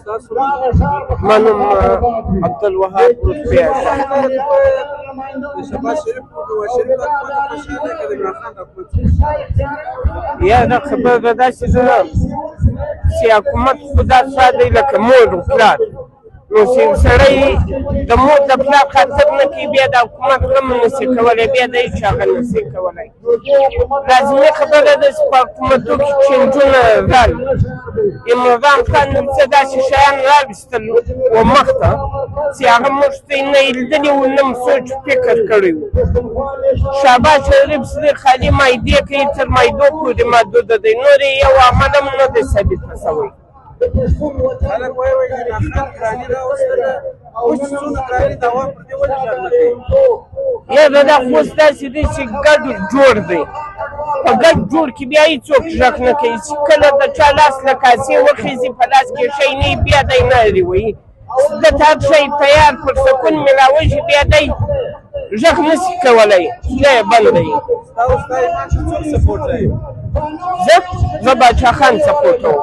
ما نوم عبدالوهاب رتبیع. یاره خبره ده داسې ده چې حکومت خو دا څه دی لکه مور و پلار، نو چې سړی د مور د پلار خاطر نه کوي بیا د حکومت غم نشي کولی، بیا د هېچ هغه نشي کولی. لازمي خبره ده چې په حکومتو کې چینجونه رال عمران خان څه داسې شیان راویستل و مخ ته چې هغه موږ ته یې نه یې لیدلي وو نه م سوچ فکر کړی وو. شهباز شریف صدیق خالي معاهدې کوي تر معاهدو پورې محدوده دی، نور یې یو عمل هم نه دی ثابته شوی. خلک وایي عمران خان ګراني راوستله، اوس څونه ګراني دعوا پر دې ولې غږ نه کوي؟ یاره دا خو اوس داسې دی چې ګډ جوړ دی، په ګډ جوړ کې بیا هېڅوک غږ نه کوي چې کله د چا لاس له کاسې وخېږي په لاس کې شی نه وي بیا دی نه اوري وایي دته هر شی تیار پر سکون میلاوه شي بیا دی غږ نشي کولی، خوله یې بنده وي. ستا او ستا ایمان چې څوک سپورټ کوي؟ زه باچا خان سپورټ کوم.